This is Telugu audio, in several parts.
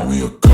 me a call.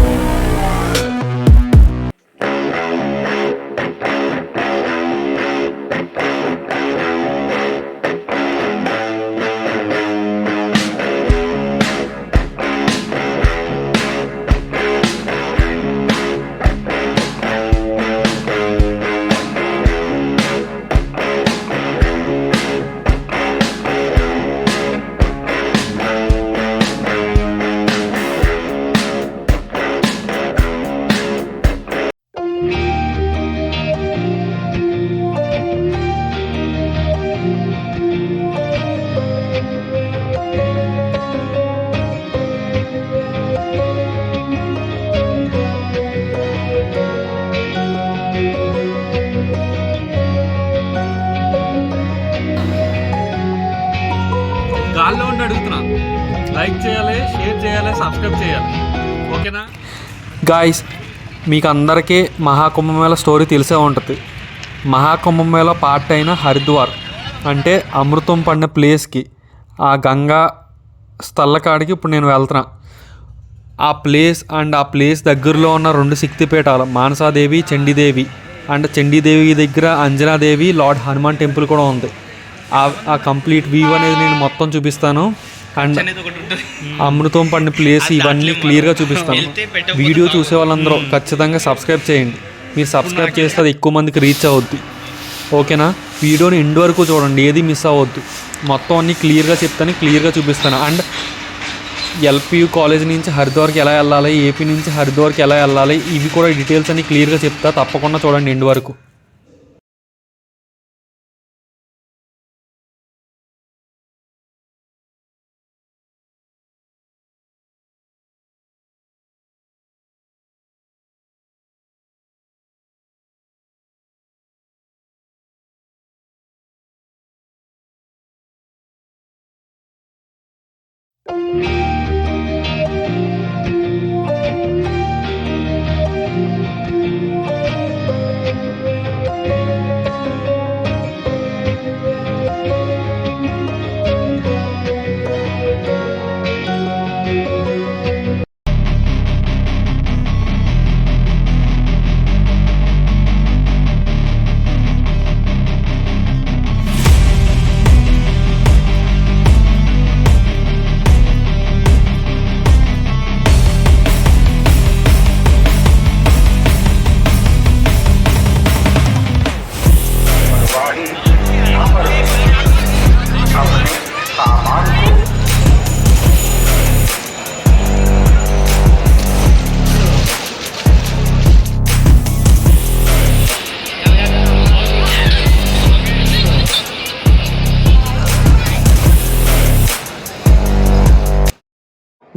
గాల్లో ఉండి అడుగుతున్నా, లైక్ చేయాలి, షేర్ చేయాలి, సబ్స్క్రైబ్ చేయాలి, ఓకేనా గాయ్స్? మీకు అందరికీ మహాకుంభమేళ స్టోరీ తెలిసే ఉంటుంది. మహాకుంభమేళ పార్ట్ అయిన హరిద్వార్ అంటే అమృతం పడిన ప్లేస్కి, ఆ గంగా స్థలకాడికి ఇప్పుడు నేను వెళ్తున్నా. ఆ ప్లేస్ దగ్గరలో ఉన్న 2 శక్తిపీఠాలు, మానసాదేవి, చండీదేవి. అండ్ చండీదేవి దగ్గర అంజనాదేవి, లార్డ్ హనుమాన్ టెంపుల్ కూడా ఉంది. ఆ కంప్లీట్ వ్యూ అనేది నేను మొత్తం చూపిస్తాను. అండ్ అమృతం పడిన ప్లేస్ ఇవన్నీ క్లియర్గా చూపిస్తాను. వీడియో చూసే వాళ్ళందరూ ఖచ్చితంగా సబ్స్క్రైబ్ చేయండి. మీరు సబ్స్క్రైబ్ చేస్తే అది ఎక్కువ మందికి రీచ్ అవ్వద్దు, ఓకేనా? వీడియోని ఎండ్ వరకు చూడండి, ఏది మిస్ అవ్వద్దు. మొత్తం అన్నీ క్లియర్గా చెప్తాను, క్లియర్గా చూపిస్తాను. అండ్ ఎల్పియు కాలేజ్ నుంచి హరిద్వార్కి ఎలా వెళ్ళాలి, ఏపీ నుంచి హరిద్వార్కి ఎలా వెళ్ళాలి, ఇవి కూడా డీటెయిల్స్ అన్నీ క్లియర్గా చెప్తా. తప్పకుండా చూడండి ఎండ్ వరకు.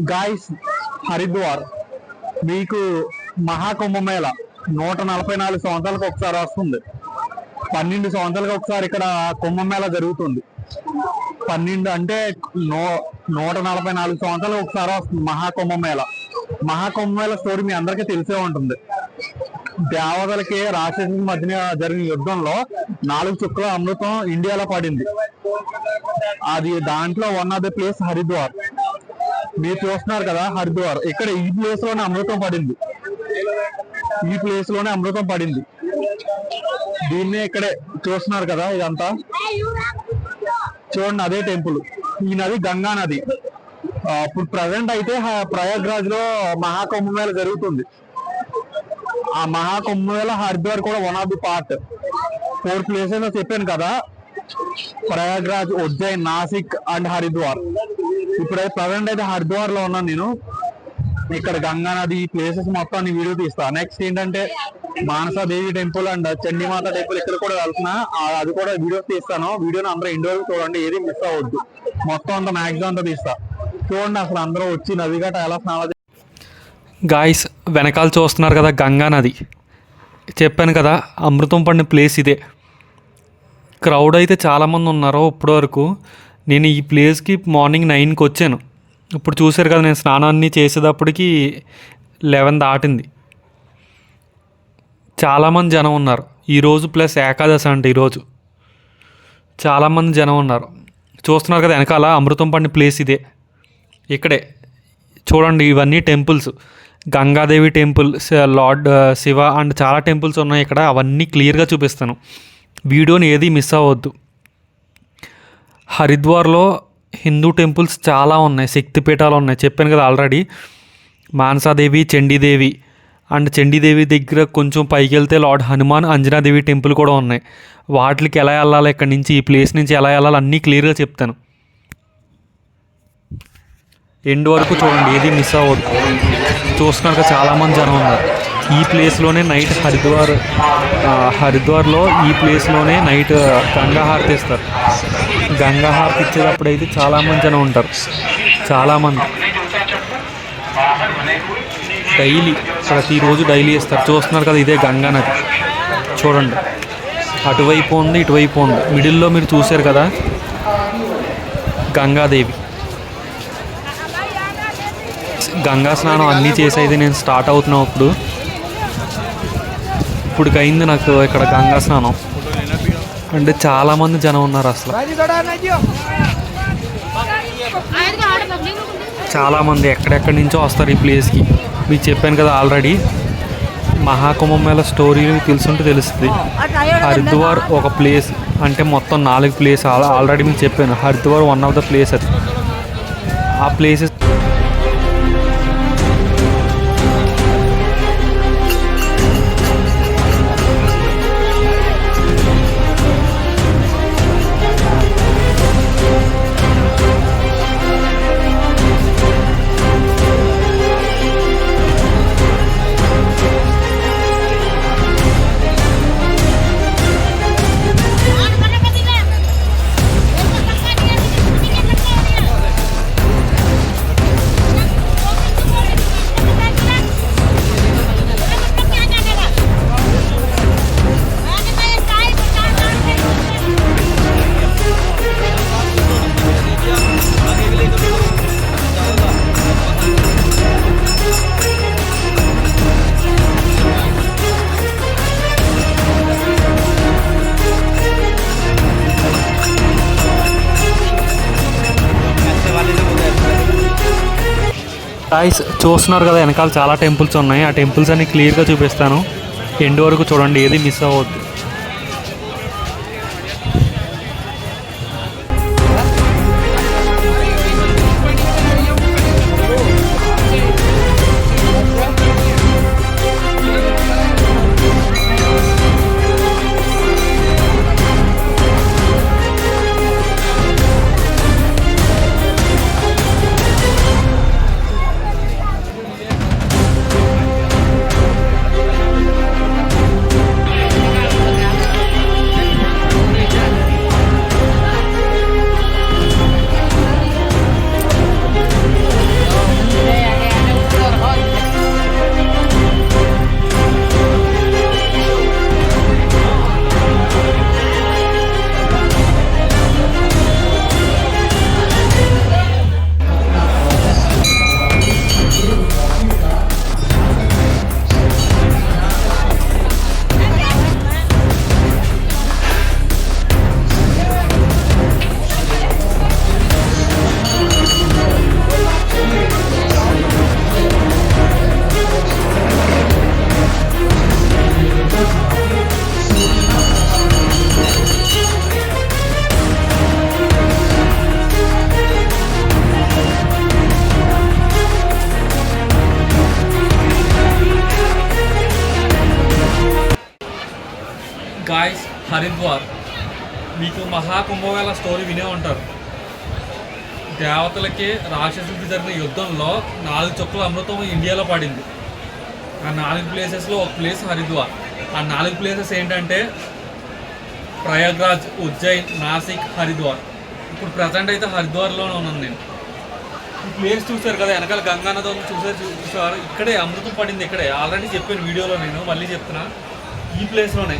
గాయస్, హరిద్వార్ మీకు మహాకుంభమేళ 144 సంవత్సరాలకు ఒకసారి వస్తుంది. 12 సంవత్సరాలకు ఒకసారి ఇక్కడ కుంభమేళ జరుగుతుంది. 12 అంటే 144 సంవత్సరాలకు ఒకసారి వస్తుంది మహాకుంభమేళ. మహాకుంభమేళ స్టోరీ మీ అందరికీ తెలిసే ఉంటుంది. దేవతలకి రాక్షసుల మధ్య జరిగిన యుద్ధంలో 4 చుక్కల అమృతం ఇండియాలో పడింది. అది దాంట్లో one of the place Haridwar. మీరు చూస్తున్నారు కదా హరిద్వార్, ఇక్కడ ఈ ప్లేస్ లోనే అమృతం పడింది. ఈ ప్లేస్ లోనే అమృతం పడింది. దీన్నే ఇక్కడే చూస్తున్నారు కదా, ఇదంతా చూడండి, అదే టెంపుల్. ఈ నది గంగా నది. ఇప్పుడు ప్రజెంట్ అయితే ప్రయాగ్రాజ్ లో మహాకుంభమేళ జరుగుతుంది. ఆ మహాకుంభమేళ హరిద్వార్ కూడా one of the part. 4 places చెప్పాను కదా, ప్రయాగ్రాజ్, ఉజ్జయిన్, నాసిక్ అండ్ హరిద్వార్. ఇప్పుడైతే ప్రజెంట్ అయితే హరిద్వార్ లో ఉన్నాను నేను. ఇక్కడ గంగా నది ప్లేసెస్ మొత్తం వీడియో తీస్తా. నెక్స్ట్ ఏంటంటే Manasa Devi temple and Chandi Mata temple ఇక్కడ కూడా వెళ్తున్నా, అది కూడా వీడియో తీస్తాను. వీడియోని అందరూ ఎండ్ వరకు చూడండి, ఏది మిస్ అవ్వద్దు. మొత్తం అంతా మ్యాక్సిమం అంతా తీస్తా. చూడండి అసలు అందరూ వచ్చి నది గట్ట ఎలా స్నానం. గాయస్, వెనకాల చూస్తున్నారు కదా గంగా నది. చెప్పాను కదా అమృతం పడిన ప్లేస్ ఇదే. క్రౌడ్ అయితే చాలామంది ఉన్నారు. ఇప్పటి వరకు నేను ఈ ప్లేస్కి మార్నింగ్ 9కి వచ్చాను. ఇప్పుడు చూశారు కదా, నేను స్నానాన్ని చేసేటప్పటికి 11 దాటింది. చాలామంది జనం ఉన్నారు ఈరోజు. ప్లస్ ఏకాదశి అంటే ఈరోజు చాలామంది జనం ఉన్నారు. చూస్తున్నారు కదా వెనకాల అమృతం పడిన ప్లేస్ ఇదే. ఇక్కడే చూడండి, ఇవన్నీ temples. Gangadevi temple, lord Shiva and చాలా టెంపుల్స్ ఉన్నాయి ఇక్కడ. అవన్నీ క్లియర్గా చూపిస్తాను, వీడియోని ఏది మిస్ అవ్వద్దు. హరిద్వార్లో హిందూ టెంపుల్స్ చాలా ఉన్నాయి, శక్తిపీఠాలు ఉన్నాయి, చెప్పాను కదా ఆల్రెడీ. మానసాదేవి, చండీదేవి అండ్ చండీదేవి దగ్గర కొంచెం పైకి వెళ్తే లార్డ్ హనుమాన్, అంజనాదేవి టెంపుల్ కూడా ఉన్నాయి. వాటికి ఎలా వెళ్ళాలి, ఇక్కడ నుంచి ఈ ప్లేస్ నుంచి ఎలా వెళ్ళాలి అన్నీ క్లియర్గా చెప్తాను. ఎండ్ వరకు చూడండి, ఏది మిస్ అవ్వద్దు. చూస్తున్నాక చాలామంది జనం ఉన్నారు. ఈ ప్లేస్లోనే నైట్ హరిద్వార్లో ఈ ప్లేస్లోనే నైట్ గంగా హారతి ఇస్తారు. గంగా హారతి ఇచ్చేటప్పుడు అయితే చాలామంది జనం ఉంటారు, చాలామంది. ప్రతిరోజు డైలీ ఇస్తారు. చూస్తున్నారు కదా, ఇదే గంగా నది చూడండి. అటువైపు ఉంది, ఇటువైపు ఉంది. మిడిల్లో మీరు చూశారు కదా గంగాదేవి. గంగా స్నానం అన్నీ చేసేది నేను స్టార్ట్ అవుతున్నా ఇప్పుడుకి అయింది నాకు ఇక్కడ గంగా స్నానం. అంటే చాలామంది జనం ఉన్నారు అసలు, చాలామంది ఎక్కడెక్కడి నుంచో వస్తారు ఈ ప్లేస్కి. మీకు చెప్పాను కదా ఆల్రెడీ, మహాకుంభమేళ స్టోరీ తెలుసుంటే తెలుస్తుంది. హరిద్వార్ ఒక ప్లేస్ అంటే మొత్తం 4 ప్లేస్ ఆల్రెడీ మీకు చెప్పాను. Haridwar one of the place. అది ఆ ప్లేసెస్ గాయ్స్ చూస్తున్నారు కదా, వెనకాల చాలా టెంపుల్స్ ఉన్నాయి. ఆ టెంపుల్స్ అన్ని క్లియర్గా చూపిస్తాను. ఎండ్ వరకు చూడండి, ఏది మిస్ అవ్వద్దు. గాయస్, హరిద్వార్ మీకు మహాకుంభమేళ స్టోరీ వినే ఉంటారు. దేవతలకి రాక్షసులకి జరిగిన యుద్ధంలో 4 చుక్కల అమృతం ఇండియాలో పడింది. ఆ 4 ప్లేసెస్లో ఒక ప్లేస్ హరిద్వార్. ఆ 4 ప్లేసెస్ ఏంటంటే ప్రయాగ్రాజ్, ఉజ్జయిన్, నాసిక్, హరిద్వార్. ఇప్పుడు ప్రజెంట్ అయితే హరిద్వార్లోనే ఉన్నాను నేను. ఈ ప్లేస్ చూసారు కదా, వెనకాల గంగానది చూసారు. ఇక్కడే అమృతం పడింది, ఇక్కడే. ఆల్రెడీ చెప్పాను వీడియోలో, నేను మళ్ళీ చెప్తున్నా. ఈ ప్లేస్లోనే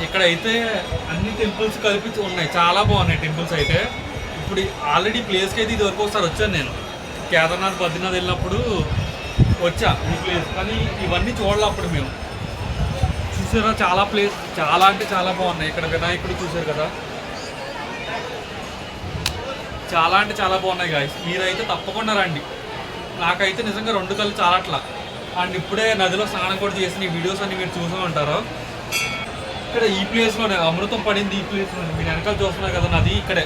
ఇక్కడైతే అన్ని టెంపుల్స్ కలిపి ఉన్నాయి, చాలా బాగున్నాయి టెంపుల్స్ అయితే. ఇప్పుడు ఆల్రెడీ ప్లేస్కి అయితే ఇది వరకు ఒకసారి వచ్చాను నేను. కేదార్నాథ్, బద్రీనాథ్ వెళ్ళినప్పుడు వచ్చా ఈ ప్లేస్, కానీ ఇవన్నీ చూడాలి అప్పుడు మేము. చూసారా, చాలా ప్లేస్, చాలా అంటే చాలా బాగున్నాయి. ఇక్కడ వినాయకుడు చూసారు కదా, చాలా అంటే చాలా బాగున్నాయి గాయస్. మీరైతే తప్పకుండా రండి. నాకైతే నిజంగా రెండు కళ్ళు చాలట్లా. అండ్ ఇప్పుడే నదిలో స్నానం కూడా చేసిన ఈ వీడియోస్ అన్ని మీరు చూసే ఉంటారు. ఇక్కడ ఈ ప్లేస్లోనే అమృతం పడింది, ఈ ప్లేస్లోనే మీరు వెనకాల చూస్తున్నారు కదా నది ఇక్కడే.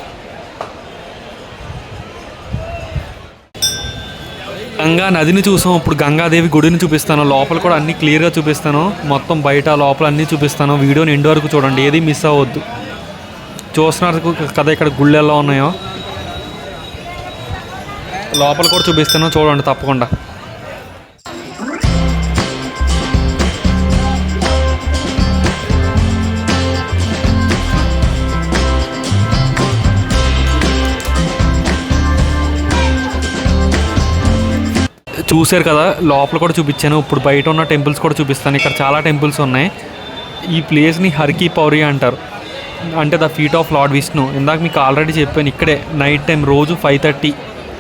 గంగా నదిని చూసాం, ఇప్పుడు గంగాదేవి గుడిని చూపిస్తాను. లోపల కూడా అన్ని క్లియర్గా చూపిస్తాను, మొత్తం బయట లోపల అన్నీ చూపిస్తాను. వీడియోని ఎండ్ వరకు చూడండి, ఏది మిస్ అవ్వద్దు. చూస్తున్నారు కదా ఇక్కడ గుళ్ళు ఎలా ఉన్నాయో, లోపల కూడా చూపిస్తాను చూడండి తప్పకుండా. చూశారు కదా లోపల కూడా చూపించాను, ఇప్పుడు బయట ఉన్న టెంపుల్స్ కూడా చూపిస్తాను. ఇక్కడ చాలా టెంపుల్స్ ఉన్నాయి. ఈ ప్లేస్ని హర్కి పౌరి అంటారు, అంటే the feet of lord Vishnu. ఇందాక మీకు ఆల్రెడీ చెప్పాను, ఇక్కడే నైట్ టైం రోజు 5:30,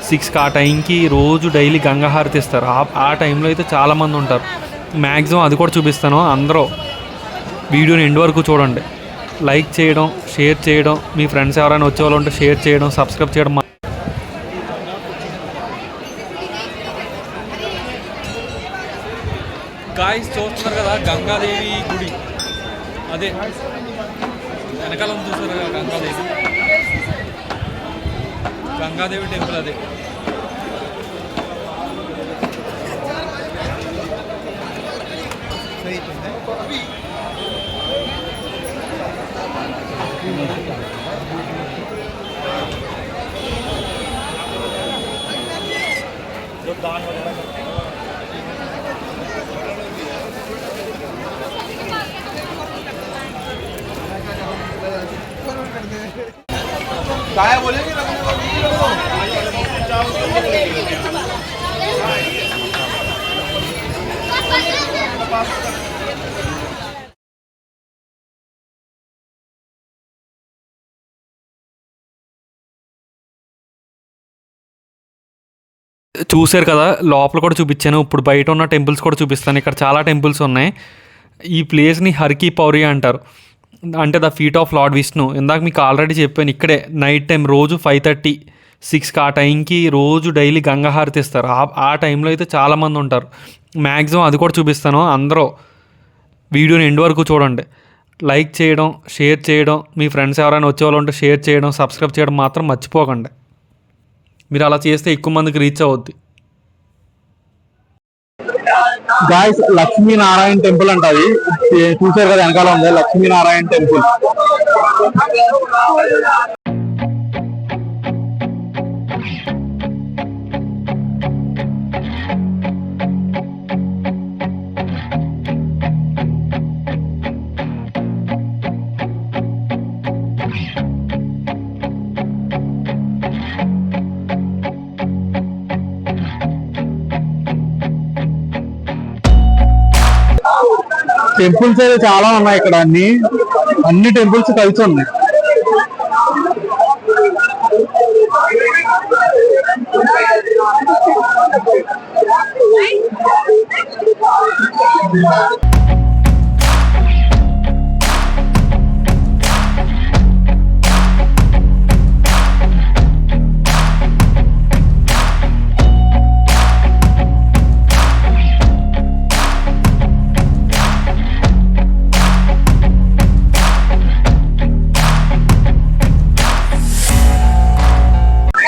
6కి ఆ టైంకి రోజు డైలీ గంగా హారతి ఇస్తారు. ఆ టైంలో అయితే చాలామంది ఉంటారు. మ్యాక్సిమం అది కూడా చూపిస్తాను. అందరూ వీడియోని ఎండ్ వరకు చూడండి. లైక్ చేయడం, షేర్ చేయడం, మీ ఫ్రెండ్స్ ఎవరైనా వచ్చే వాళ్ళు ఉంటే షేర్ చేయడం, సబ్స్క్రైబ్ చేయడం. గాయ్స్ చూస్తున్నారు కదా గంగాదేవి గుడి, అదే వెనకాల చూస్తారు కదా గంగాదేవి, గంగాదేవి టెంపుల్ అదే. काय बोलेंगे చూశారు కదా లోపల కూడా చూపించాను, ఇప్పుడు బయట ఉన్న టెంపుల్స్ కూడా చూపిస్తాను. ఇక్కడ చాలా టెంపుల్స్ ఉన్నాయి. ఈ ప్లేస్ని హర్కి పౌరి అంటారు, అంటే the feet of lord Vishnu. ఇందాక మీకు ఆల్రెడీ చెప్పాను, ఇక్కడే నైట్ టైం రోజు 5:30, 6కి ఆ టైంకి రోజు డైలీ గంగా హారతి ఇస్తారు. ఆ టైంలో అయితే చాలామంది ఉంటారు. మ్యాక్సిమం అది కూడా చూపిస్తాను. అందరూ వీడియోని ఎండ్ వరకు చూడండి. లైక్ చేయడం, షేర్ చేయడం, మీ ఫ్రెండ్స్ ఎవరైనా వచ్చే వాళ్ళు ఉంటే షేర్ చేయడం, సబ్స్క్రైబ్ చేయడం మాత్రం మర్చిపోకండి. మీరు అలా చేస్తే ఎక్కువ మందికి రీచ్ అవుద్ది. గాయస్ లక్ష్మీనారాయణ టెంపుల్ అంట, అది చూసారు కదా వెనకాల ఉంది లక్ష్మీనారాయణ టెంపుల్. టెంపుల్స్ అయితే చాలా ఉన్నాయి ఇక్కడ, అన్ని టెంపుల్స్ కలిసి ఉన్నాయి.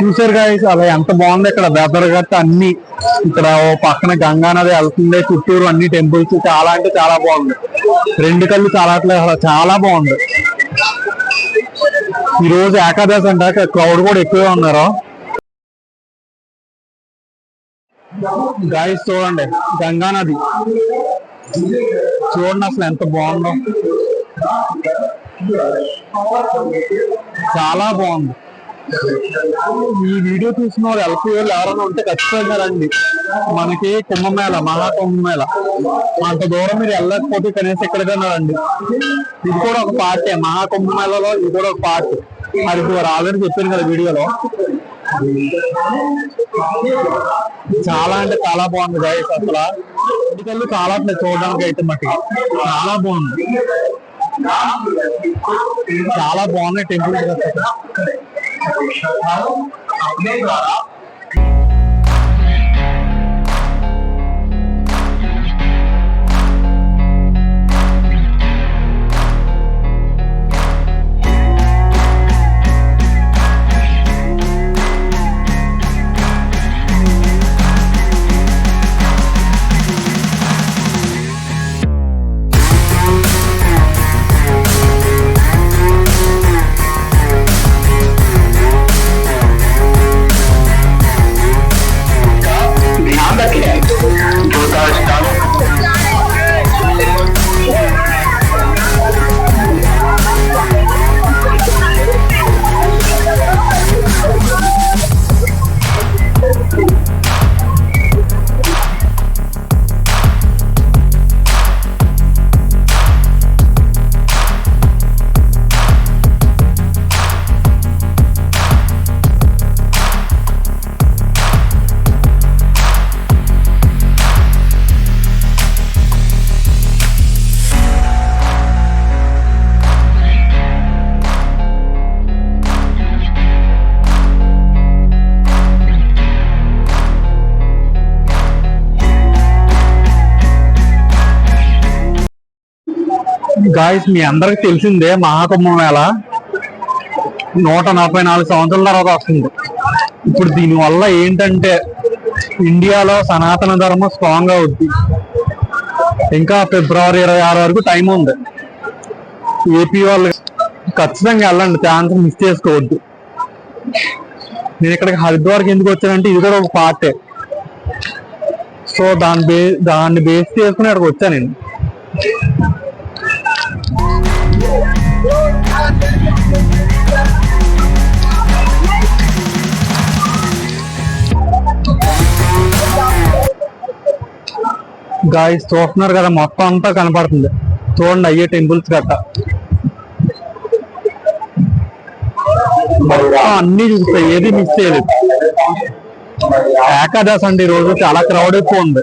చూసారు గాయస్ అలా ఎంత బాగుంది ఇక్కడ బెదరగట్ట అన్ని. ఇక్కడ ఓ పక్కన గంగా నది వెళ్తుంది, చుట్టూరు అన్ని టెంపుల్స్, చాలా అంటే చాలా బాగుంది. రెండు కళ్ళు చాలట్లేదు, చాలా బాగుంది. ఈ రోజు ఏకాదశి అంట, క్రౌడ్ కూడా ఎక్కువగా ఉన్నారు. గాయస్ చూడండి గంగా నది, చూడండి అసలు ఎంత బాగుందో, చాలా బాగుంది. ఈ వీడియో చూసిన వాళ్ళు ఎల్పీ వాళ్ళు ఎవరైనా ఉంటే ఖచ్చితంగా రండి. మనకి కుంభమేళ, మహాకుంభమేళ అంత దూరం మీరు వెళ్ళకపోతే కనీసం ఎక్కడికైనా రండి. ఇది కూడా ఒక పార్టే, మహాకుంభమేళలో ఇది కూడా ఒక పార్ట్. హరిద్వార్ ఆల్రెడీ చెప్పాను కదా వీడియోలో. చాలా అంటే చాలా బాగుంది గాయస్, అసలు ఇంటికెళ్ళి చాలా చూడడానికి అయితే మట్టి చాలా బాగుంది. చాలా బాగున్నాయి టెంపుల్స్ अपने द्वारा గాయస్ మీ అందరికి తెలిసిందే మహాకుంభమేళ 144 సంవత్సరాల తర్వాత వస్తుంది. ఇప్పుడు దీనివల్ల ఏంటంటే ఇండియాలో సనాతన ధర్మం స్ట్రాంగ్ అవుద్ది. ఇంకా ఫిబ్రవరి 26 వరకు టైం ఉంది. ఏపీ వాళ్ళు ఖచ్చితంగా వెళ్ళండి, ఛాన్స్ మిస్ చేసుకోవద్దు. నేను ఇక్కడికి హరిద్వార్కి ఎందుకు వచ్చానంటే ఇది కూడా ఒక పార్టే. సో దాన్ని బేస్ చేసుకుని ఇక్కడికి వచ్చాను నేను. గాయస్ చూస్తున్నారు కదా, మొత్తం అంతా కనపడుతుంది చూడండి, అయ్యే టెంపుల్స్ గట్ట అన్ని చూస్తాయి, ఏది మిస్ చేయలేదు. ఏకాదశి అండి, ఈ రోజు చాలా క్రౌడ్ ఎక్కువ ఉంది.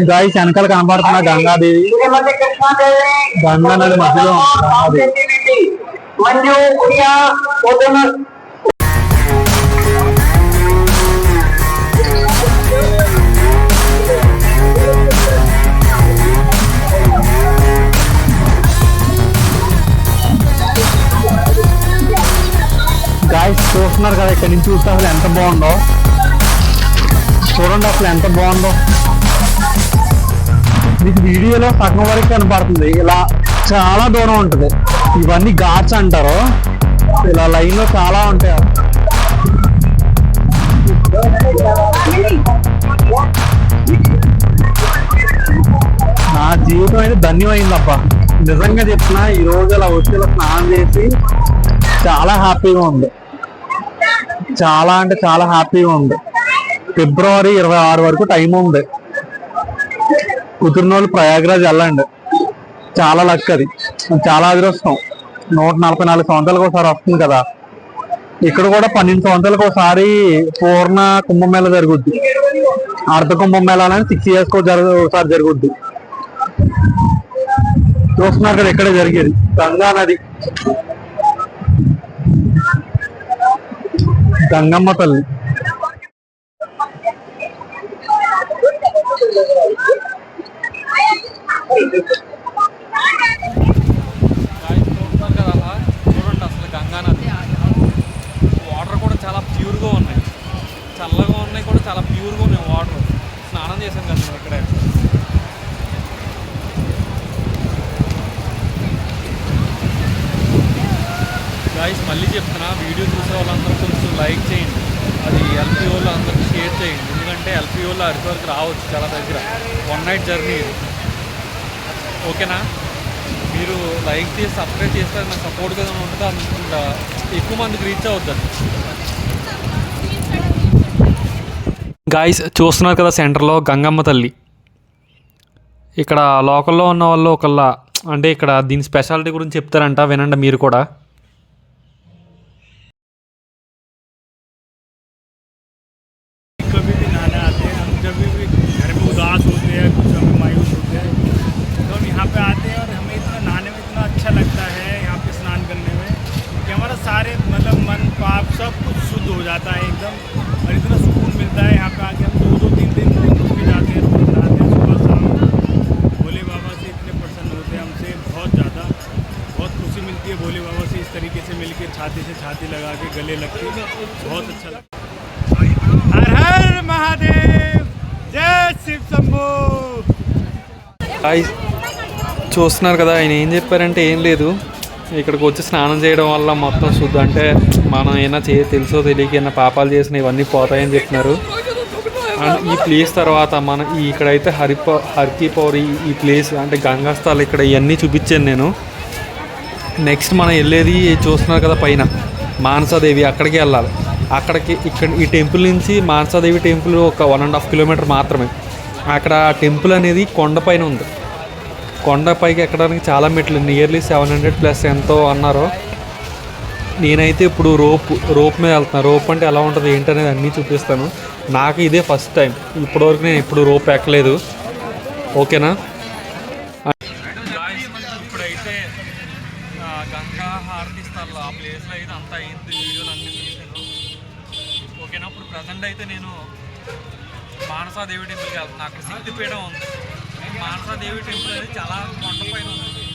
గాయస్ వెనకాల కనబడుతున్న గంగాదేవి, గంగా నది మధ్యలో గాయస్ చూస్తున్నారు కదా, ఇక్కడ నుంచి చూస్తే అసలు ఎంత బాగుందో చూడండి, అసలు ఎంత బాగుందో. మీకు వీడియోలో సగం వరకు కనపడుతుంది, ఇలా చాలా దూరం ఉంటుంది. ఇవన్నీ ఘాట్స్ అంటారు, ఇలా లైన్ లో చాలా ఉంటాయి. నా జీవితం అయితే ధన్యమైందబ్బా, నిజంగా చెప్తున్నా. ఈ రోజు అలా వచ్చి ఇలా స్నానం చేసి చాలా హ్యాపీగా ఉంది, చాలా అంటే చాలా హ్యాపీగా ఉంది. ఫిబ్రవరి 26 వరకు టైం ఉంది. కుదిరిన వాళ్ళు ప్రయాగ్రాజ్ వెళ్ళండి, చాలా లక్ అది, చాలా అదృష్టం. 144 సంవత్సరాలకు ఒకసారి వస్తుంది కదా. ఇక్కడ కూడా 12 సంవత్సరాలకు ఒకసారి పూర్ణ కుంభమేళ జరుగుద్ది. అర్ధ కుంభమేళ అని 6 years ఒకసారి జరుగుద్ది. చూస్తున్నారు కదా, ఇక్కడే జరిగేది గంగా నది, గంగమ్మ తల్లి. చూడండి అసలు గంగా నది వాటర్ కూడా చాలా ప్యూర్గా ఉన్నాయి, చల్లగా ఉన్నాయి, కూడా చాలా ప్యూర్గా ఉన్నాయి వాటర్. స్నానం చేసాం కదా మేము ఇక్కడే. గాయస్ మళ్ళీ చెప్తున్నా, వీడియో చూసే వాళ్ళందరూ కొంచెం లైక్ చేయండి, అది ఎల్పీ వాళ్ళు అందరికీ షేర్ చేయండి. ఎందుకంటే ఎల్పీ వాళ్ళు హరిద్వార్కి రావచ్చు, చాలా దగ్గర, 1 night జర్నీ ఇది. ఓకేనా? మీరు లైక్ చేసి సబ్స్క్రైబ్ చేస్తే నాకు సపోర్ట్గా ఉంటుంది, అనుకుంటా ఎక్కువ మందికి రీచ్ అవుతుంది. గాయస్ చూస్తున్నారు కదా, సెంటర్లో గంగమ్మ తల్లి. ఇక్కడ లోకల్లో ఉన్న వాళ్ళు ఒకళ్ళ అంటే ఇక్కడ దీని స్పెషాలిటీ గురించి చెప్తారంట, వినండి మీరు కూడా. कभी भी नहाने आते हैं हम, जब भी घर में उदास होते हैं, कुछ हमें मायूस होते हैं, तो हम यहाँ पे आते हैं और हमें इतना नहाने में इतना अच्छा लगता है, यहाँ पे स्नान करने में, कि हमारा सारे मतलब मन पाप सब कुछ शुद्ध हो जाता है एकदम, और इतना सुकून मिलता है। यहाँ पे आके हम 2-3 दिन रुक के जाते हैं, रोज नहाते हैं सुबह शाम। भोले बाबा से इतने प्रसन्न होते हैं हमसे, बहुत ज़्यादा, बहुत खुशी मिलती है भोले बाबा से इस तरीके से मिल के, छाती से छाती लगा के गले लगती है, बहुत अच्छा लगता है। हर हर महादेव, जय शिव शंभू। చూస్తున్నారు కదా, ఆయన ఏం చెప్పారంటే ఏం లేదు, ఇక్కడికి వచ్చి స్నానం చేయడం వల్ల మొత్తం శుద్ధ, అంటే మనం ఏమైనా తెలుసో తెలియక ఏమైనా పాపాలు చేసిన ఇవన్నీ పోతాయని చెప్తున్నారు. అండ్ ఈ ప్లేస్ తర్వాత మన ఇక్కడైతే హర్కి పౌరి ఈ ప్లేస్ అంటే గంగాస్థాలు ఇక్కడ ఇవన్నీ చూపించాను నేను. నెక్స్ట్ మనం వెళ్ళేది చూస్తున్నారు కదా పైన మానసాదేవి, అక్కడికి వెళ్ళాలి. ఇక్కడ ఈ టెంపుల్ నుంచి మానసాదేవి టెంపుల్ ఒక 1.5 kilometer మాత్రమే. అక్కడ టెంపుల్ అనేది కొండపైన ఉంది. కొండపైకి ఎక్కడానికి చాలా మెట్లు, నియర్లీ 700+ ఎంతో అన్నారు. నేనైతే ఇప్పుడు రోప్ మీద వెళ్తాను. రోప్ అంటే ఎలా ఉంటుంది ఏంటనేది అన్నీ చూపిస్తాను. నాకు ఇదే ఫస్ట్ టైం, ఇప్పటివరకు నేను ఇప్పుడు రోప్ ఎక్కలేదు. ఓకేనా? ఇప్పుడైతే గంగా హారతి స్థలం ఆ ప్లేస్లో అయితే అంతా అయింది, వీడియోలు అన్నీ తీసాను. ఓకేనా? ఇప్పుడు ప్రజెంట్ అయితే నేను మానసాదేవి టెంపుల్కి వెళ్తున్నాను. అక్కడ శక్తిపీఠం ఉంది. మానసాదేవి టెంపుల్ అనేది చాలా కొండపైన ఉంది.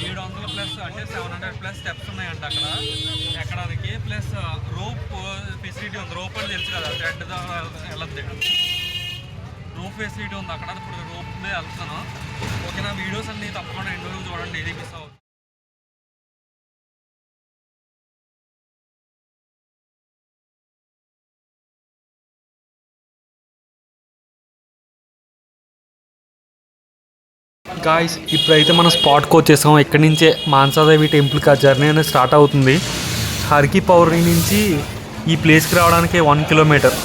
700+ అంటే 700+ స్టెప్స్ ఉన్నాయంట అక్కడ ఎక్కడానికి. ప్లస్ రోప్ ఫెసిలిటీ ఉంది. రోప్ అని తెలుసు కదా, థ్రెడ్ వెళ్ళద్దు. రోప్ ఫెసిలిటీ ఉంది అక్కడ. ఇప్పుడు రోప్ మీద వెళ్తున్నాను. ఓకేనా? వీడియోస్ అన్నీ తప్పకుండా ఎండ్ వరకు చూడండి, ఏది మిస్ అవ్వదు. గాయ్స్, ఇప్పుడైతే మనం స్పాట్కి వచ్చేసాం. ఇక్కడి నుంచే మానసాదేవి టెంపుల్కి ఆ జర్నీ అనేది స్టార్ట్ అవుతుంది. హర్కి పౌర్ణి నుంచి ఈ ప్లేస్కి రావడానికి 1 కిలోమీటర్.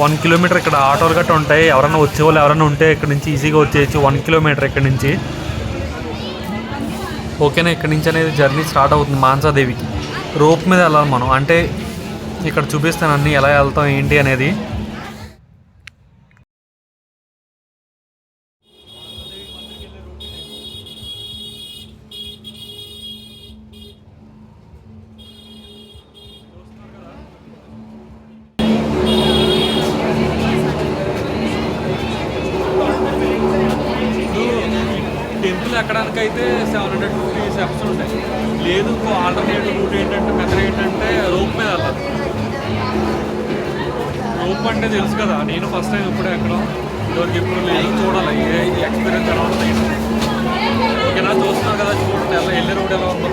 1 కిలోమీటర్ ఇక్కడ ఆటోలు గట్రా ఉంటాయి. ఎవరైనా వచ్చేవాళ్ళు ఎవరైనా ఉంటే ఇక్కడ నుంచి ఈజీగా వచ్చేయచ్చు. 1 కిలోమీటర్ ఇక్కడ నుంచి. ఓకేనా? ఇక్కడ నుంచి అనేది జర్నీ స్టార్ట్ అవుతుంది మానసాదేవికి. రోప్ మీద వెళ్ళాలి మనం. అంటే ఇక్కడ చూపిస్తాను అన్నీ ఎలా వెళ్తాం ఏంటి అనేది. టెంపుల్ ఎక్కడానికి అయితే 750 స్టెప్స్ ఉంటాయి. లేదు ఆల్టర్నేటివ్ రూట్ ఏంటంటే మెథడ్ ఏంటంటే రోప్ మీద వెళ్ళాలి. రోప్ అంటే తెలుసు కదా, నేను ఫస్ట్ టైం ఇప్పుడే ఎక్కడం, ఎవరికి ఎప్పుడు లేదు. చూడాలి ఏ ఎక్స్పీరియన్స్ ఎలా ఉంటుంది. ఓకేనా? చూస్తున్నారు కదా, చూడండి ఎలా వెళ్ళే రోడ్ ఎలా ఉందో.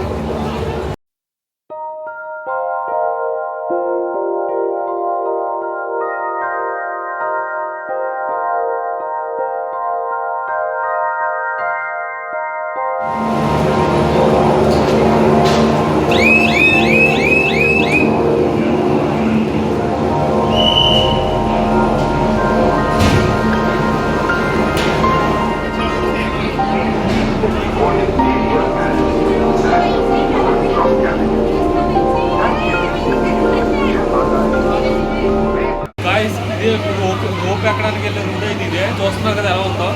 రోప్ ఎక్కడానికి వెళ్ళే రూట్ అయితే ఇదే. చూస్తున్నారు కదా ఎలా ఉందో.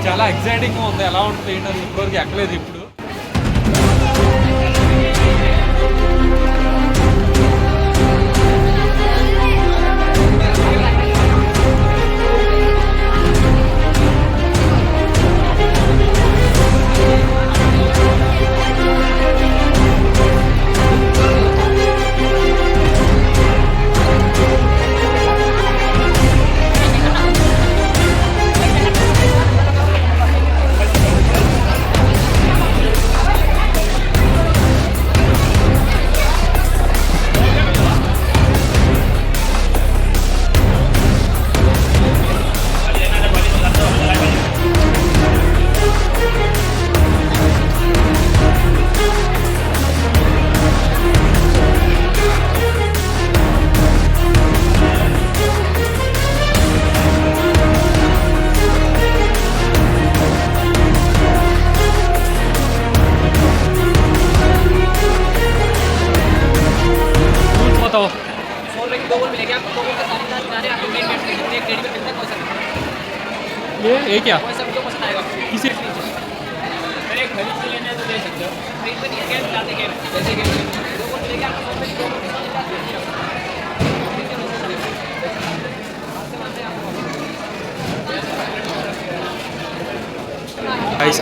చాలా ఎక్సైటింగ్గా ఉంది. ఎలా ఉంటుంది ఏంటని ఇప్పటివరకు ఎక్కలేదు. ఇప్పుడు ये क्या किसी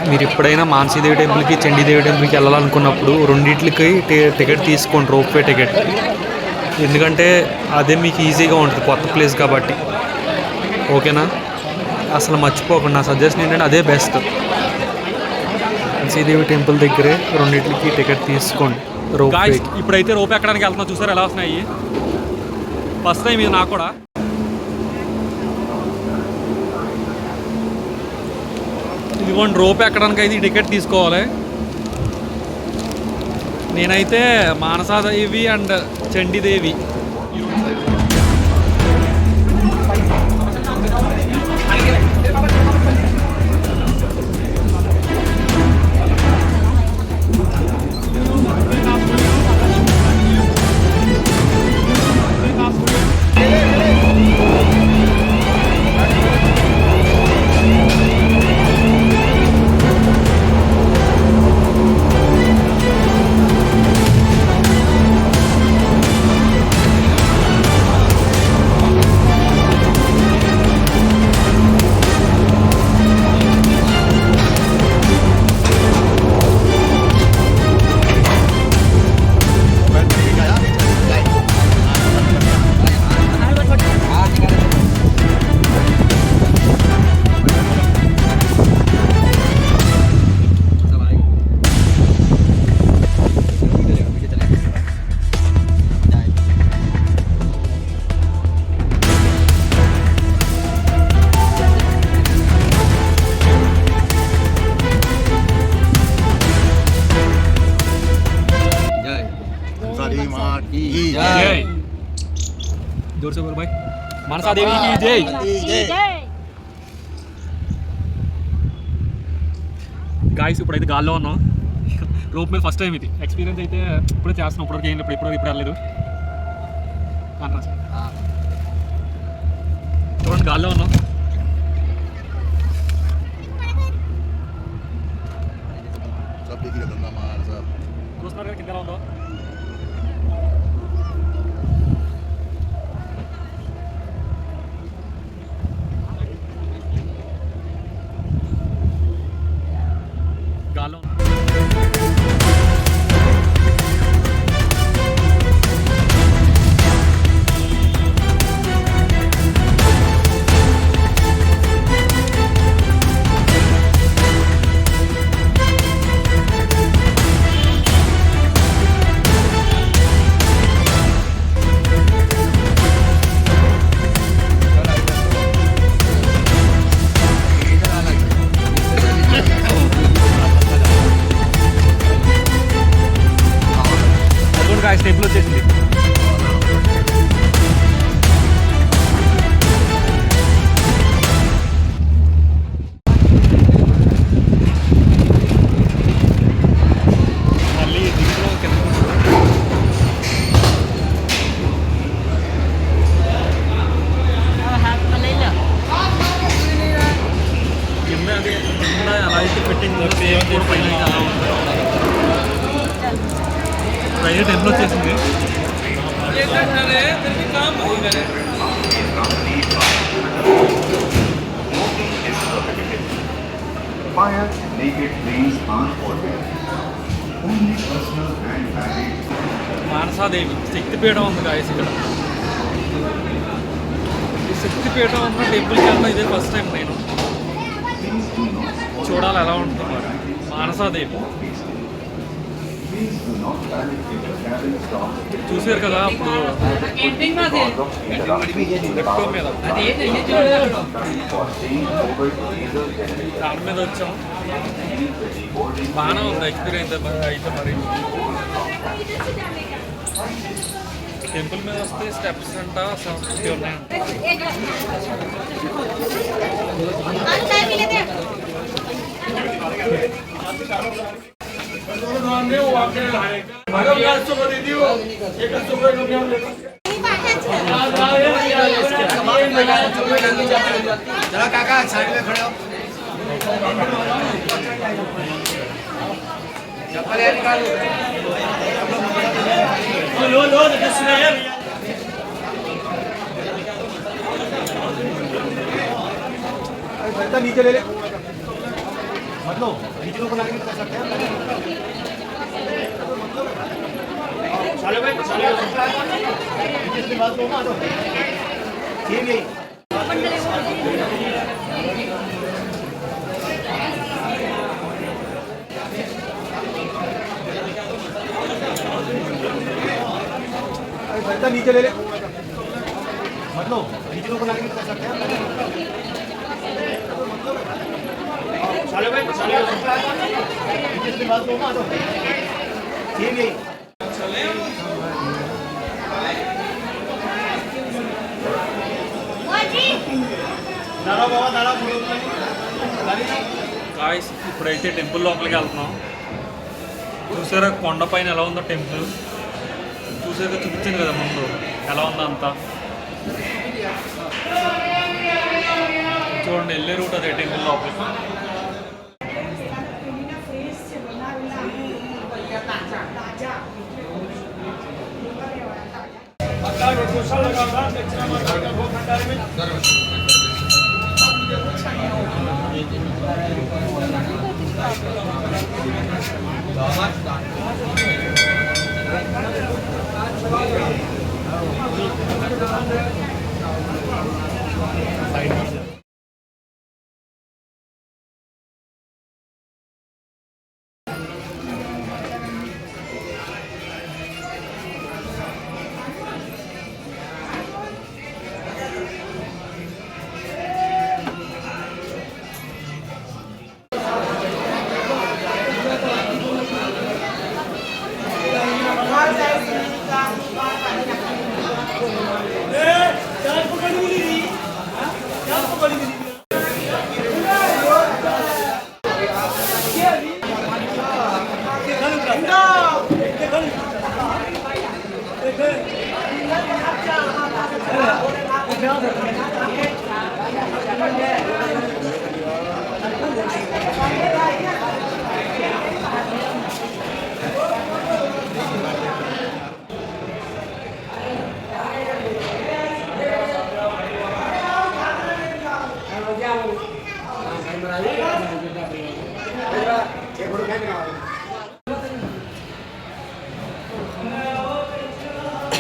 మీరు ఎప్పుడైనా మానసీదేవి టెంపుల్కి చండీదేవి టెంపుల్కి వెళ్ళాలనుకున్నప్పుడు రెండింటికి టికెట్ తీసుకోండి, రోప్వే టికెట్. ఎందుకంటే అదే మీకు ఈజీగా ఉంటుంది, కొత్త ప్లేస్ కాబట్టి. ఓకేనా? అసలు మర్చిపోకండి. నా సజెషన్ ఏంటంటే అదే బెస్ట్. మానసీదేవి టెంపుల్ దగ్గరే రెండింటికి టికెట్ తీసుకోండి. రోప్ ఇప్పుడైతే రోప్ ఎక్కడానికి వెళ్తున్నా. చూసారు ఎలా వస్తున్నాయి. ఫస్ట్ టైం ఇది నాకు కూడా. ఇదిగోండి రోప్ ఎక్కడానికి అయితే టికెట్ తీసుకోవాలి. నేనైతే మానసాదేవి అండ్ చండీదేవి जय जोर से बोल भाई मनसा देवी की जय गाइस ఇప్పుడైతే గాల్లో ఉన్నాం రోప్ మీద ఫస్ట్ టైం ఇది ఎక్స్పీరియన్స్ అయితే ఇప్పుడే చేస్తున్నాం ఇప్పటివరకు ఏం ఇప్పుడు వెళ్ళలేదు చూడండి గాల్లో ఉన్నాం చూస్తున్నారు కదా కింద ఎలా ఉందో గాల్లో టెంపుల్ వచ్చేసింది మళ్ళీ దీంట్లో కింద అది కింద ఎలా అయితే పెట్టింది పైన అలా ఉంటుంది పైన టెంపుల్ వచ్చేసింది Fire naked flames aren't forbidden. Only personal and valid. Manasa Devi శక్తిపీఠం ఉంది గాయస్ ఇక్కడ ఈ శక్తిపీఠం ఉన్న టెంపుల్కి వెళ్ళడం ఇదే ఫస్ట్ టైం నేను చూడాలి ఎలా ఉంటుంది మరి మానసాదేవి చూసారు కదా అప్పుడు లెక్కో మీద దాని మీద వచ్చాం బాగానే ఉంది ఎక్స్పీరియన్స్ అయితే మరి టెంపుల్ మీద వస్తే స్టెప్స్ అంట 70 ఉన్నాయంట जरा काका साइड में खड़े हो चप्पल यार निकालो लो नीचे ले ले मतलब नीचे को लाके कर सकते हैं चलो भाई चलो नीचे बात लो ना तो ठीक है नीचे ले ले मतलब नीचे को लाके कर सकते हैं चलो भाई चलो नीचे बात लो ना तो ठीक है గాయస్ ఇప్పుడైతే టెంపుల్ లోపలికి వెళ్తున్నాం చూసారా కొండ పైన ఎలా ఉందో టెంపుల్ చూసాక చూపించింది కదా ముందు ఎలా ఉందో అంతా చూడండి వెళ్ళే రూట్ అదే టెంపుల్ లోపలికి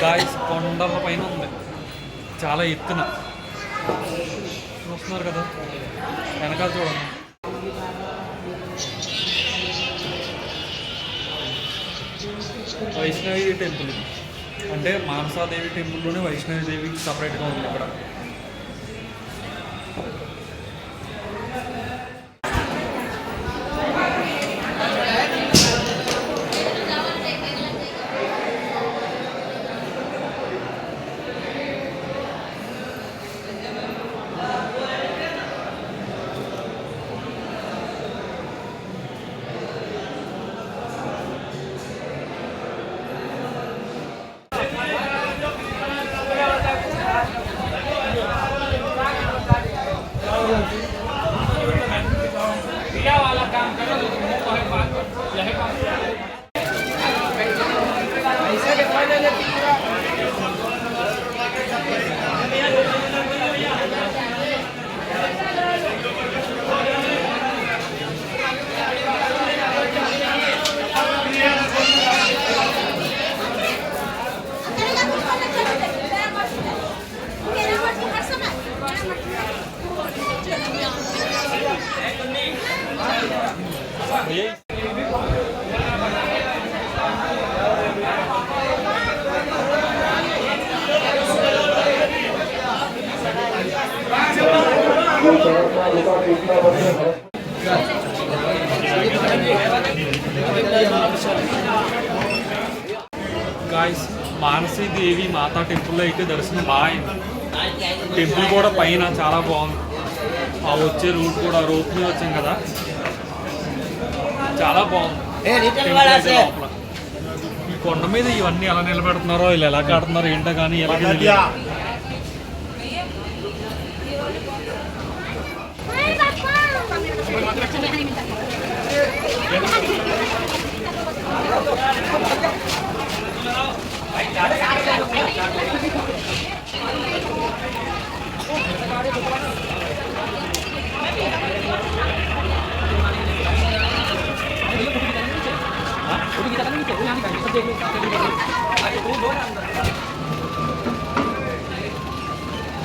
గాయస్ కొండల పైన ఉంది, చాలా ఎత్తున చూస్తున్నారు కదా, వెనకాల చూడండి. వైష్ణవి టెంపుల్ అంటే మానసాదేవి టెంపుల్లోనే వైష్ణవి సపరేట్గా ఉంది ఇక్కడ. గాయస్ మానసీదేవి మాతా టెంపుల్లో అయితే దర్శనం బాగా అయింది. టెంపుల్ కూడా పైన చాలా బాగుంది. ఆ వచ్చే రూట్ కూడా రోప్ మీద వచ్చాం కదా, చాలా బాగుంది. ఈ కొండ మీద ఇవన్నీ ఎలా నిలబెడుతున్నారో, వీళ్ళు ఎలా కడుతున్నారో ఏంటో కానీ ఎలా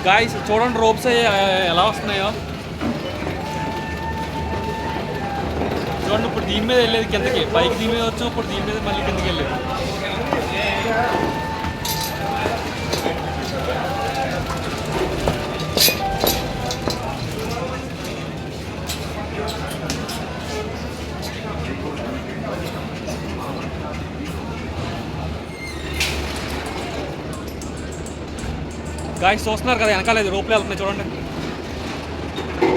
గాయస్ చూడండి రోప్స్ ఎలా వస్తున్నాయో చూడండి. ఇప్పుడు దీని మీద వెళ్ళేది కిందకి, పైకి దీని మీద వచ్చు, ఇప్పుడు దీని మీద మళ్ళీ కిందకి వెళ్ళేది. గాయస్ చూస్తున్నారు కదా వెనకాలేదు రోప్లు వెళ్తున్నాయి చూడండి.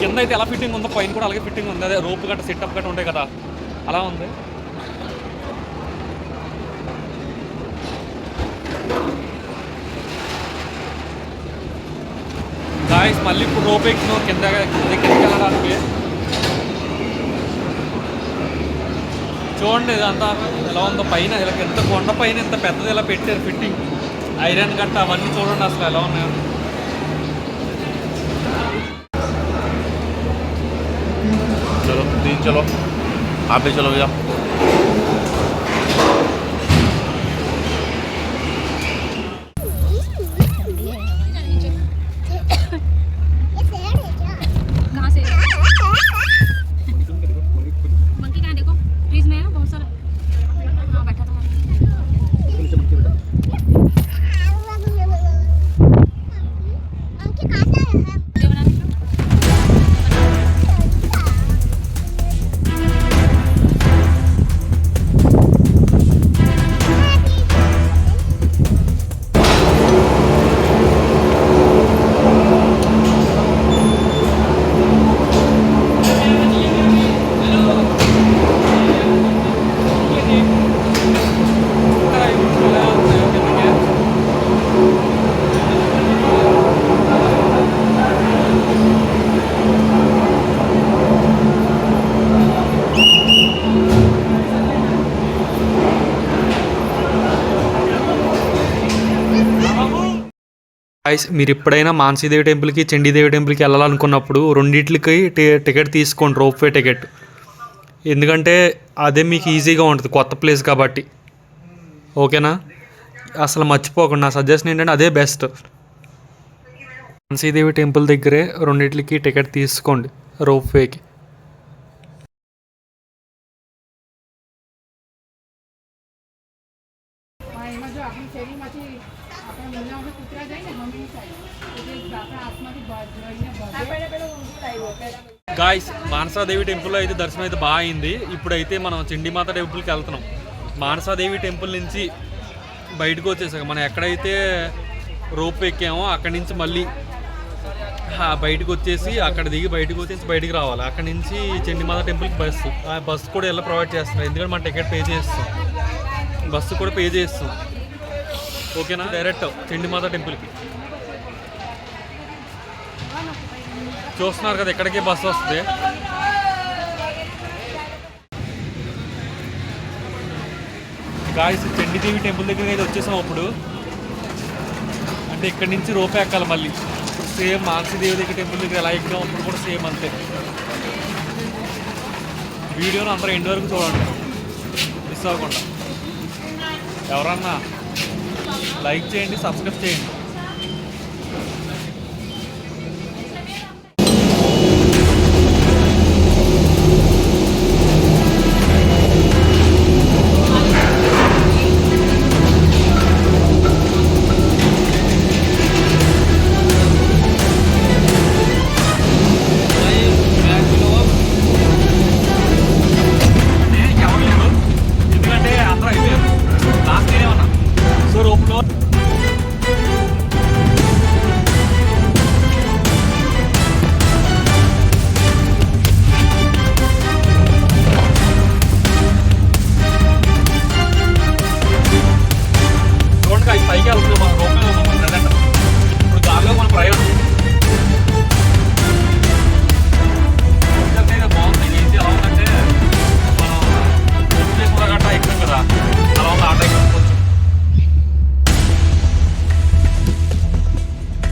కింద అయితే ఎలా ఫిట్టింగ్ ఉందో పైన కూడా అలాగే ఫిట్టింగ్ ఉంది. అదే రోప్ గట్ట సెటప్ గట్ట ఉంటాయి కదా, అలా ఉంది. గాయస్ మళ్ళీ ఇప్పుడు రోప్ ఎక్కినాం కిందకి వెళ్ళడానికి. చూడండి ఇదంతా ఎలా ఉందో, పైన ఎంత కొండ పైన ఎంత పెద్దది ఎలా పెట్టారు ఫిట్టింగ్, ఐరన్ గట్ట అవన్నీ చూడండి అసలు ఎలా ఉన్నాయో. चलो तीन चलो आप भी चलो भैया. कहाँ से मंकी कहाँ देखो फ्रीज में है ना बहुत सारा. हाँ बैठा था గైస్ మీరు ఎప్పుడైనా మానసీదేవి టెంపుల్కి చండీదేవి టెంపుల్కి వెళ్ళాలనుకున్నప్పుడు రెండిట్లకి టికెట్ తీసుకోండి, రోప్వే టికెట్. ఎందుకంటే అదే మీకు ఈజీగా ఉంటుంది, కొత్త ప్లేస్ కాబట్టి. ఓకేనా, అసలు మర్చిపోకండి. నా సజెషన్ ఏంటంటే అదే బెస్ట్. మానసీదేవి టెంపుల్ దగ్గరే రెండిట్లకి టికెట్ తీసుకోండి రోప్వేకి. గాయస్ మానసాదేవి టెంపుల్లో అయితే దర్శనం అయితే బాగా అయింది. ఇప్పుడైతే మనం చండీమాత టెంపుల్కి వెళ్తున్నాం. మానసాదేవి టెంపుల్ నుంచి బయటకు వచ్చేసాక మనం ఎక్కడైతే రోప్ ఎక్కామో అక్కడి నుంచి మళ్ళీ బయటకు వచ్చేసి అక్కడ దిగి బయటకు వచ్చేసి బయటికి రావాలి. అక్కడి నుంచి చండీమాత టెంపుల్కి బస్సు, ఆ బస్సు కూడా ఎలా ప్రొవైడ్ చేస్తున్నారు, ఎందుకంటే మనం టికెట్ పే చేస్తాం, బస్సు కూడా పే చేస్తాం. ఓకేనా, డైరెక్ట్ చండీమాత టెంపుల్కి. చూస్తున్నారు కదా ఎక్కడికే బస్సు వస్తుంది. గాయస్ చండీదేవి టెంపుల్ దగ్గరికి అయితే వచ్చేసాం. అప్పుడు అంటే ఇక్కడి నుంచి రోపే ఎక్కాలి మళ్ళీ. సేమ్ మానసీదేవి దగ్గర టెంపుల్ దగ్గర ఎలా ఎక్కాం అప్పుడు కూడా సేమ్ అంతే. వీడియోను అందరూ ఎండ్ వరకు చూడండి, మిస్ అవ్వకుండా. ఎవరన్నా లైక్ చేయండి, సబ్స్క్రైబ్ చేయండి. పైకి వెళ్తున్నాం మన రోడ్లో ప్రజెంట్. ఇప్పుడు దారిలో మన ప్రయాణం అయితే బాగుంది. ఏంటి ఎలా ఉందంటే మనం చేసుకున్న గట్ట ఎక్కువ కదా, అలా ఉంది. ఆట ఎక్కువచ్చు.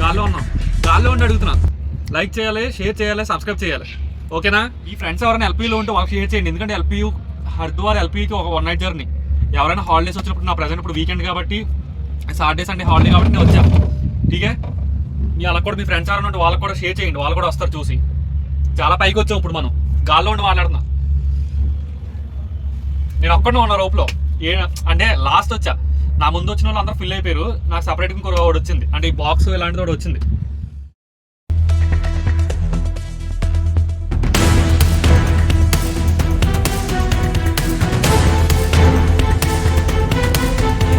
గాల్లో ఉన్నాం, గాల్లో ఉండి అడుగుతున్నా. లైక్ చేయాలి, షేర్ చేయాలి, సబ్స్క్రైబ్ చేయాలి. ఓకేనా, ఈ ఫ్రెండ్స్ ఎవరైనా ఎల్పీలో ఉంటే వాళ్ళకి షేర్ చేయండి. ఎందుకంటే ఎల్పీయూ హరిద్వార్ ఎల్పీకి ఒక 1 నైట్ జర్నీ. ఎవరైనా హాలిడేస్ వచ్చినప్పుడు, నా ప్రజెంట్ ఇప్పుడు వీకెండ్ కాబట్టి, సాటర్డే సండే హాలిడే కాబట్టి నేను వచ్చా. ఠీకే, మీ అలా కూడా మీ ఫ్రెండ్స్ ఎవరైనా ఉంటే వాళ్ళకి కూడా షేర్ చేయండి, వాళ్ళు కూడా వస్తారు చూసి. చాలా పైకి వచ్చాం ఇప్పుడు మనం, గాల్లో ఉండి మాట్లాడుతున్నా. నేను ఒక్కడే ఉన్నా రోప్లో. అంటే లాస్ట్ వచ్చా, నా ముందు వచ్చిన వాళ్ళు అందరూ ఫిల్ అయిపోయారు. నాకు సపరేట్గా ఇంకో ఒకటి వచ్చింది, అంటే ఈ బాక్స్ ఇలాంటిది ఒకటి వచ్చింది.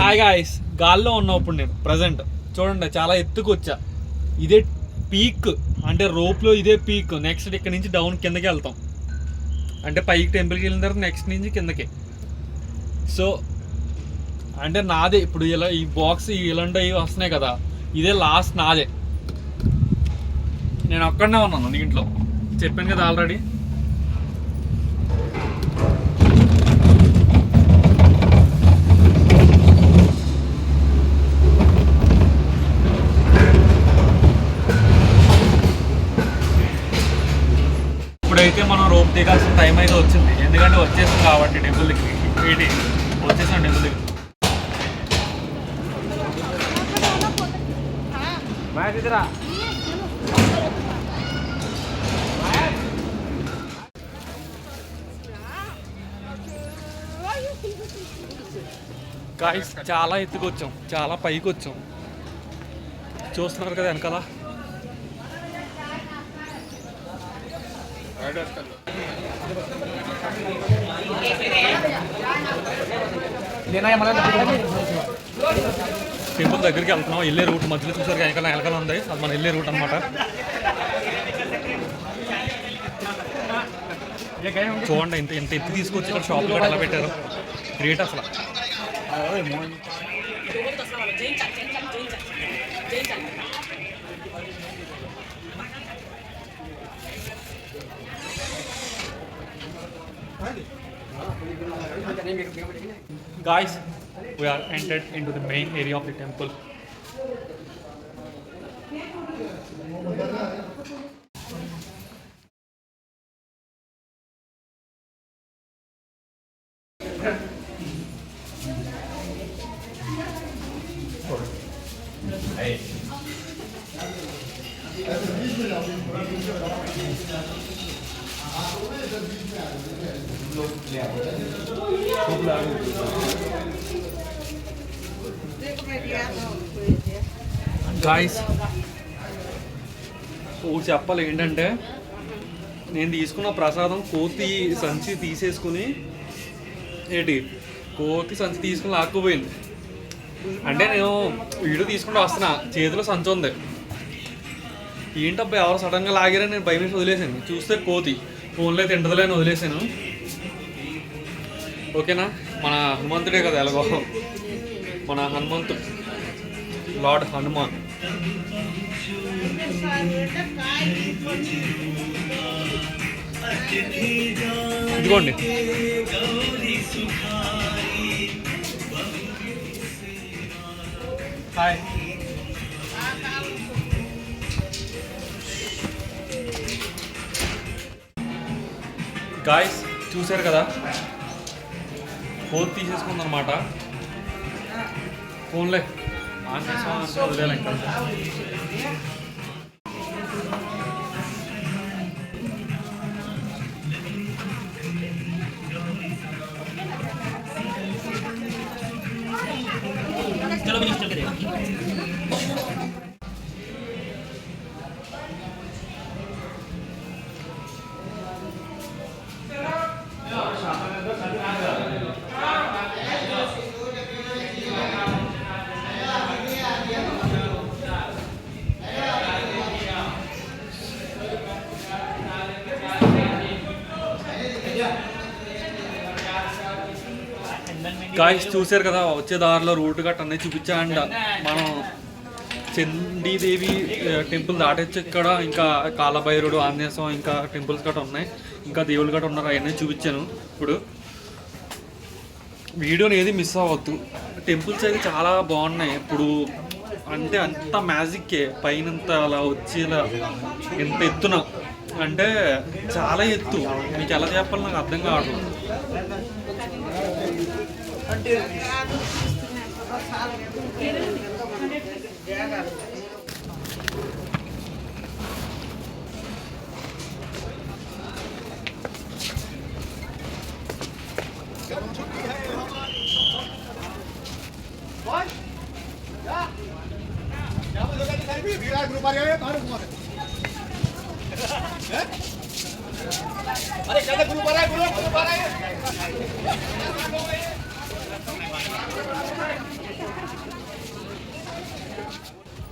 హాయ్ గాయ్స్, గాల్లో ఉన్నావు ఇప్పుడు నేను ప్రజెంట్. చూడండి చాలా ఎత్తుకు వచ్చా. ఇదే పీక్, అంటే రోప్లో ఇదే పీక్. నెక్స్ట్ ఇక్కడ నుంచి డౌన్ కిందకి వెళ్తాం, అంటే పైకి టెంపుల్కి వెళ్ళిన తర్వాత నెక్స్ట్ నుంచి కిందకి. సో అంటే నాదే ఇప్పుడు ఇలా ఈ బాక్స్ ఇలాంటివి వస్తున్నాయి కదా, ఇదే లాస్ట్ నాదే. నేను ఒక్కడనే ఉన్నాను దీంట్లో, చెప్పాను కదా ఆల్రెడీ. ఇప్పుడైతే మనం రోప్ దిగాల్సిన టైం అయితే వచ్చింది, ఎందుకంటే వచ్చేసాం కాబట్టి టెంపుల్కి. వచ్చేసాం టెంపుల్ దగ్గర. గాయ్స్ చాలా ఎత్తుకు వచ్చాం, చాలా పైకి వచ్చాం. చూస్తున్నారు కదా వెనకాల. టెంపుల్ దగ్గరికి వెళ్తున్నాం. వెళ్ళే రూట్ మధ్యలో చూసారు వెనకాల ఉంది, అది మనం వెళ్ళే రూట్ అనమాట. చూడండి ఇంత ఇంత ఎత్తి తీసుకొచ్చి ఇక్కడ షాపులు కూడా ఎలా పెట్టారు, గ్రేట్ అసలు. Guys, we are entered into the main area of the temple. Guys చెప్పాలి ఏంటంటే, నేను తీసుకున్న ప్రసాదం కోతి సంచి తీసేసుకుని కోతి సంచి తీసుకుని లాక్కుపోయింది. అంటే నేను వీడియో తీసుకుంటూ వస్తున్నా, చేతిలో సంచి ఉంది. ఏంటబ్బా ఎవరు సడన్గా లాగారని నేను భయం వేసి వదిలేసాను. చూస్తే కోతి ఫోన్లో తింటదిలే అని వదిలేసాను. ఓకేనా, మన హనుమంతుడే కదా ఎలాగో, మన హనుమంతుడు, లార్డ్ హనుమాన్. ఇదిగోండి, హాయ్. గాయ్స్ చూశారు కదా, ఫోన్ తీసేసుకుందనమాట. ఫోన్లే ఆన్ చేసామంటే వదిలేయాలి ఇంకా. గాయ్స్ చూశారు కదా, వచ్చే దారిలో రూట్ గట్ట అన్నీ చూపించాండ. మనం చండీదేవి టెంపుల్ దాటొచ్చు. ఇక్కడ ఇంకా కాలభైరుడు, ఆంజనేయ స్వామి, ఇంకా టెంపుల్స్ గట్ట ఉన్నాయి, ఇంకా దేవుళ్ళు గట్ట ఉన్నారు. అవన్నీ చూపించాను. ఇప్పుడు వీడియోని ఏది మిస్ అవ్వద్దు. టెంపుల్స్ అయితే చాలా బాగున్నాయి. ఇప్పుడు అంటే అంత మ్యాజిక్కే, పైనంత అలా వచ్చేలా ఎంత ఎత్తున అంటే చాలా ఎత్తు. మీకు ఎలా చెప్పాలి నాకు అర్థం కావట్లేదు.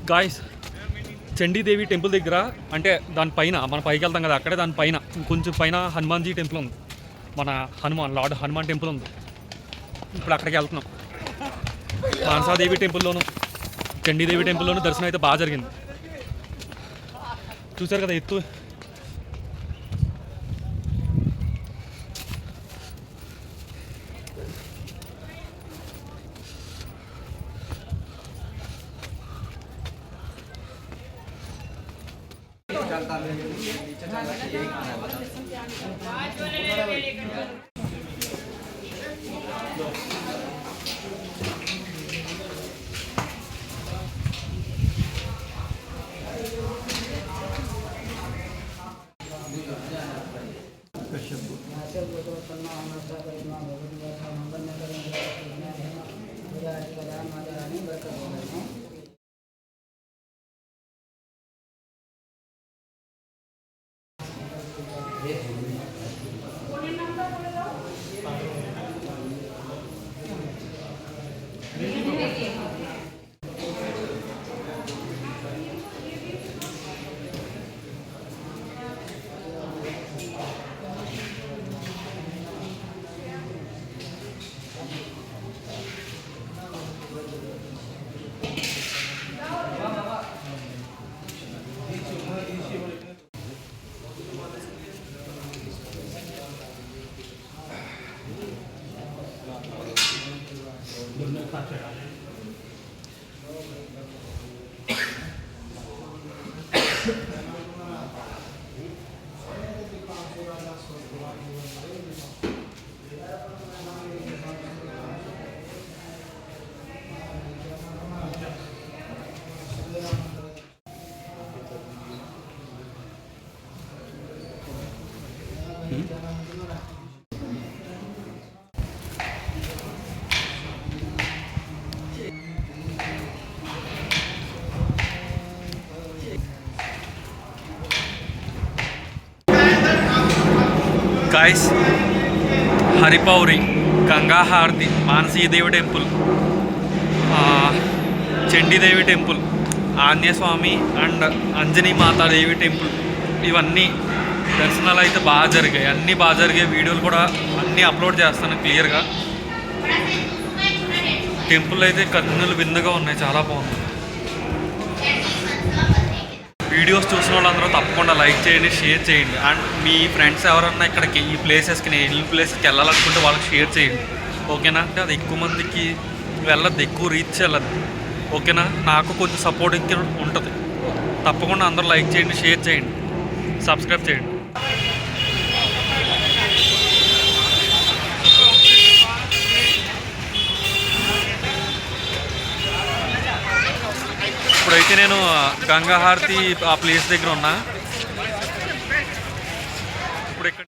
గాయ్స్ చండీదేవి టెంపుల్ దగ్గర, అంటే దానిపైన మన పైకి వెళ్తాం కదా, అక్కడే దానిపైన కొంచెం పైన హనుమాన్జీ టెంపుల్ ఉంది. మన హనుమాన్, లార్డ్ హనుమాన్ టెంపుల్ ఉంది. ఇప్పుడు అక్కడికి వెళ్తున్నాం. మానసాదేవి టెంపుల్లోను, చండీదేవి టెంపుల్లోను దర్శనం అయితే బాగా జరిగింది. చూసారు కదా ఎత్తు. గాయస్ హరిపౌరి, Ganga Aarti, Mansa Devi temple, Chandi Devi temple, Anjaneya Swami and Anjani Mata Devi temple, ఇవన్నీ దర్శనాలు అయితే బాగా జరిగాయి. అన్నీ బాగా జరిగాయి. వీడియోలు కూడా అన్నీ అప్లోడ్ చేస్తాను క్లియర్గా. టెంపుల్ అయితే కన్నులు విందుగా ఉన్నాయి, చాలా బాగుంది. వీడియోస్ చూసిన వాళ్ళందరూ తప్పకుండా లైక్ చేయండి, షేర్ చేయండి. అండ్ మీ ఫ్రెండ్స్ ఎవరన్నా ఇక్కడికి ఈ ప్లేసెస్కి, నేను ఈ ప్లేసెస్కి వెళ్ళాలనుకుంటే వాళ్ళకి షేర్ చేయండి, ఓకేనా? అంటే అది ఎక్కువ మందికి వెళ్ళద్దు, ఎక్కువ రీచ్ వెళ్ళద్దు, ఓకేనా? నాకు కొంచెం సపోర్టింగ్ ఉంటుంది. తప్పకుండా అందరూ లైక్ చేయండి, షేర్ చేయండి, సబ్స్క్రైబ్ చేయండి. ఇప్పుడైతే నేను గంగా హారతి ఆ ప్లేస్ దగ్గర ఉన్నా. ఇప్పుడు ఇక్కడ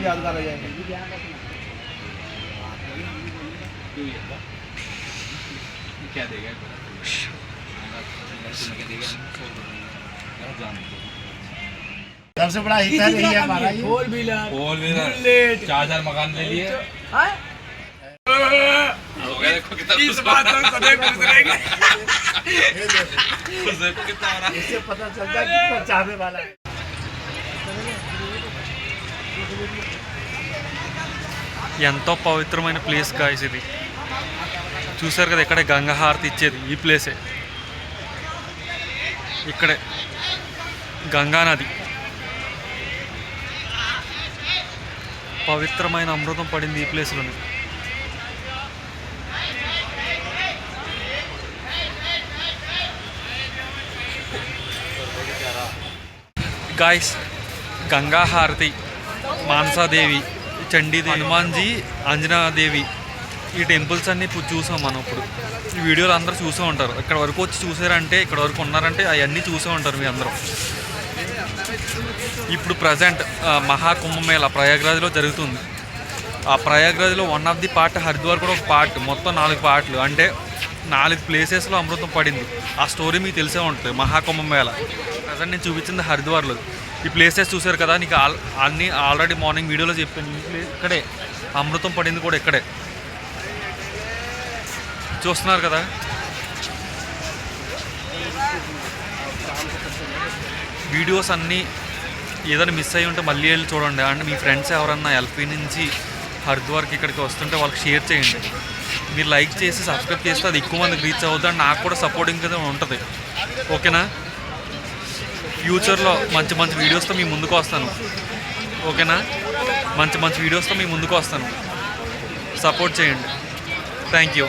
यादगार है क्या देगा सबसे बड़ा हिस्सा यही है हमारा। ये फोर व्हीलर, 4 मकान ले लिए। इससे पता चलता है कितना चाहने वाला है। ఎంతో పవిత్రమైన ప్లేస్ గాయ్స్ ఇది. చూసారు కదా, ఇక్కడే గంగా హారతి ఇచ్చేది ఈ ప్లేసే. ఇక్కడే గంగా నది, పవిత్రమైన అమృతం పడింది ఈ ప్లేస్లోనే. గాయ్స్ గంగా హారతి, మానసాదేవి, చండీదేవి, హనుమాన్జీ, అంజనాదేవి, ఈ టెంపుల్స్ అన్నీ చూసాం మనం. ఇప్పుడు ఈ వీడియోలు అందరూ చూసే ఉంటారు. ఇక్కడ వరకు వచ్చి చూసారంటే, ఇక్కడ వరకు ఉన్నారంటే అవన్నీ చూసే ఉంటారు మీ అందరూ. ఇప్పుడు ప్రజెంట్ మహాకుంభమేళ ప్రయాగ్రాజ్లో జరుగుతుంది. ఆ ప్రయాగ్రాజ్లో one of the part, Haridwar కూడా ఒక పార్ట్. మొత్తం 4 పార్ట్లు, అంటే 4 ప్లేసెస్లో అమృతం పడింది. ఆ స్టోరీ మీకు తెలిసే ఉంటుంది. మహాకుంభమేళ ప్రజెంట్ నేను చూపించింది హరిద్వార్లో. ఈ ప్లేసెస్ చూసారు కదా, నీకు అన్నీ ఆల్రెడీ మార్నింగ్ వీడియోలో చెప్పాను. ఈ ప్లేస్ ఇక్కడే అమృతం పడింది కూడా ఇక్కడే. చూస్తున్నారు కదా. వీడియోస్ అన్నీ ఏదైనా మిస్ అయ్యి ఉంటే మళ్ళీ వెళ్ళి చూడండి. అంటే మీ ఫ్రెండ్స్ ఎవరన్నా ఎల్పీ నుంచి హరిద్వార్కి ఇక్కడికి వస్తుంటే వాళ్ళకి షేర్ చేయండి. మీరు లైక్ చేసి సబ్స్క్రైబ్ చేస్తే అది ఎక్కువ మందికి రీచ్ అవుతుంది. అండ్ నాకు కూడా సపోర్టింగ్ ఉంటుంది, ఓకేనా? ఫ్యూచర్లో మంచి మంచి వీడియోస్తో మీ ముందుకు వస్తాను, ఓకేనా? మంచి మంచి వీడియోస్తో మీ ముందుకు వస్తాను. సపోర్ట్ చేయండి. Thank you.